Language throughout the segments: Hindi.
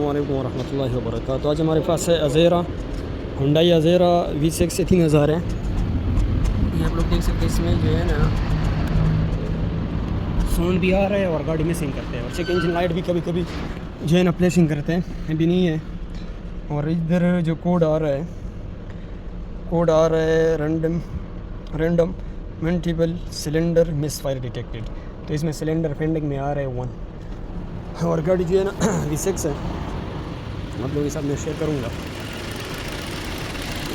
अस्सलामुअलैकुम वरहमतुल्लाहि वबरकातुहू। आज हमारे पास है अज़ेरा, हुंडई अज़ेरा V6 से 3000 है। ये आप लोग देख सकते हैं, इसमें जो है ना साउंड भी आ रहा है और गाड़ी में सिंग करते हैं, और चेक इंजन लाइट भी कभी कभी जो है ना फ्लैशिंग करते हैं, अभी नहीं है। और इधर जो कोड आ रहा है random multiple cylinder miss fire detected. तो इसमें सिलेंडर फेंडिंग में आ रहा है 1। और गाड़ी जो है ना V6 है, आप लोगों के साथ मैं शेयर करूँगा।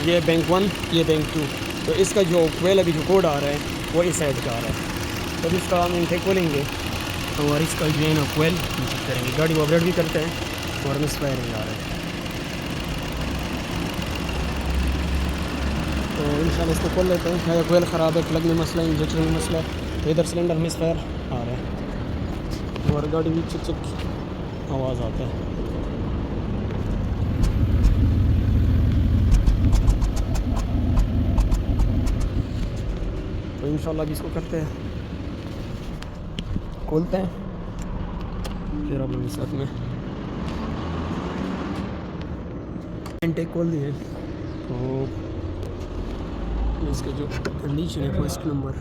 ये बैंक 1, ये बैंक 2। तो इसका जो क्वेल अभी जो कोड आ रहा है वो इस साइड का आ रहा है। तो इसका हम इनटेक खोलेंगे और इसका जो है ना क्वेल चेक करेंगे। गाड़ी वाइब्रेट भी करते हैं और मिस फायरिंग आ रहा है। तो इंशाल्लाह इसको खोल लेते हैं। क्या क्वेल ख़राब है, प्लग में मसला है, इंजेक्शन में मसला है। तो इधर सिलेंडर मिस फायर आ रहा है और गाड़ी भी चिक चिक आवाज़ आता है। तो इंशाल्लाह भी इसको करते हैं, खोलते हैं, फिर आप लोगों के साथ में इनटेक खोल दिए। तो इसका जो कंडीशन है फर्स्ट नंबर,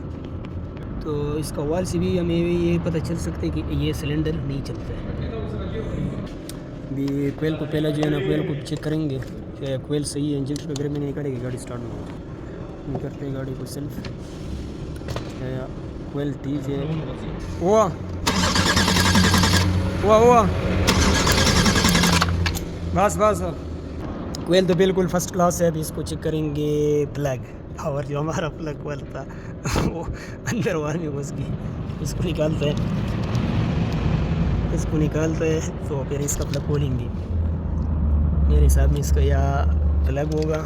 तो इसका वाल से भी हमें ये पता चल सकता है कि ये सिलेंडर नहीं चलता है। भी कोयल को पहला जो है ना कोयल को चेक करेंगे कि कोयल सही है, इंजेक्शन वगैरह में नहीं करेगी, गाड़ी स्टार्ट नहीं करते हैं गाड़ी को सेल्फ। कोयल ठीक है, हुआ बस कोयल तो बिल्कुल फर्स्ट क्लास है। अभी इसको चेक करेंगे प्लग, और जो हमारा प्लग कोयल था वो अंदर वार में घुस गई। इसको निकालते हैं तो फिर इसका प्लग खोलेंगे। मेरे हिसाब में इसका या प्लग होगा,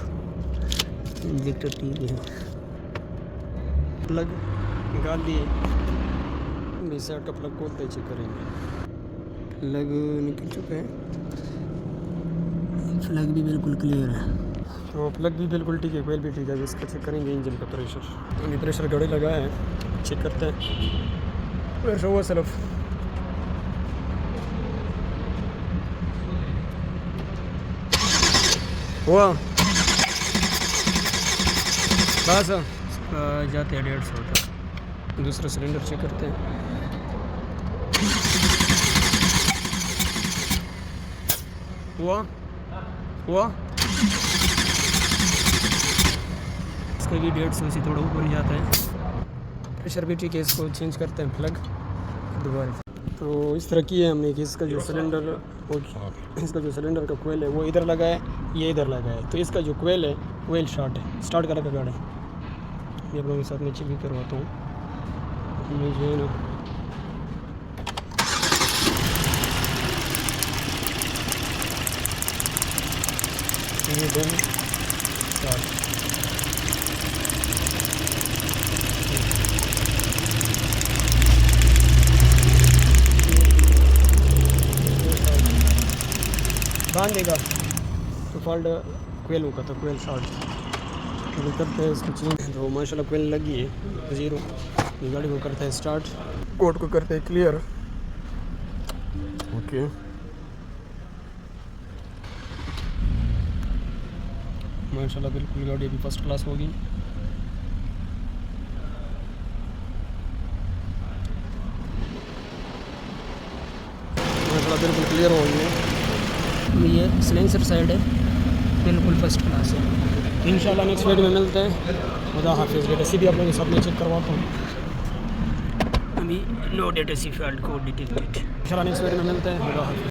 इंजेक्टर ठीक है, प्लग निकाल दिए। इस साइड का प्लग खोलते चेक करेंगे। प्लग निकल चुका है, प्लग भी बिल्कुल क्लियर है। तो प्लग भी बिल्कुल ठीक है, कोयल भी ठीक है। इसका चेक करेंगे इंजन का प्रेशर। अभी प्रेशर गाड़ी लगा है, चेक करते हैं। प्रेशर हुआ सिर्फ हुआ बस जाते हैं 150 तक। दूसरा सिलेंडर चेक करते हैं। हुआ इसका भी 150 से थोड़ा ऊपर ही जाता है। प्रेशर भी ठीक है, इसको चेंज करते हैं प्लग दोबारा। तो इस तरह की है हमने कि इसका जो सिलेंडर का कोयल है वो इधर लगा है, ये इधर लगा है। तो इसका जो कोयल है कोयल शॉर्ट है, स्टार्ट करा का गाड़ी। ये आप लोगों के साथ में चेक भी करवाता हूँ। मुझे ना बांधेगा तो फॉल्ट कोयल होगा, तो कोयल शॉर्ट तो करते हैं इसको चेंज। तो माशाल्लाह कोयल लगी है 0। ये गाड़ी को करते हैं स्टार्ट, कोड को करते हैं क्लियर। ओके माशाल्लाह बिल्कुल गाड़ी अभी फर्स्ट क्लास होगी। माशाल्लाह बिल्कुल क्लियर हो गई है। ये सिलेंसर साइड है, बिल्कुल फर्स्ट क्लास है। इंशाल्लाह नेक्स्ट वीडियो में मिलते हैं। खुदा हाफिज़। डेटा सी भी आप लोगों के साथ में चेक करवाता हूँ। अभी नो डेटा सी फील्ड कोड डिटेक्टेड। इंशाल्लाह नेक्स्ट वीडियो में मिलते हैं। खुदा हाफिज़।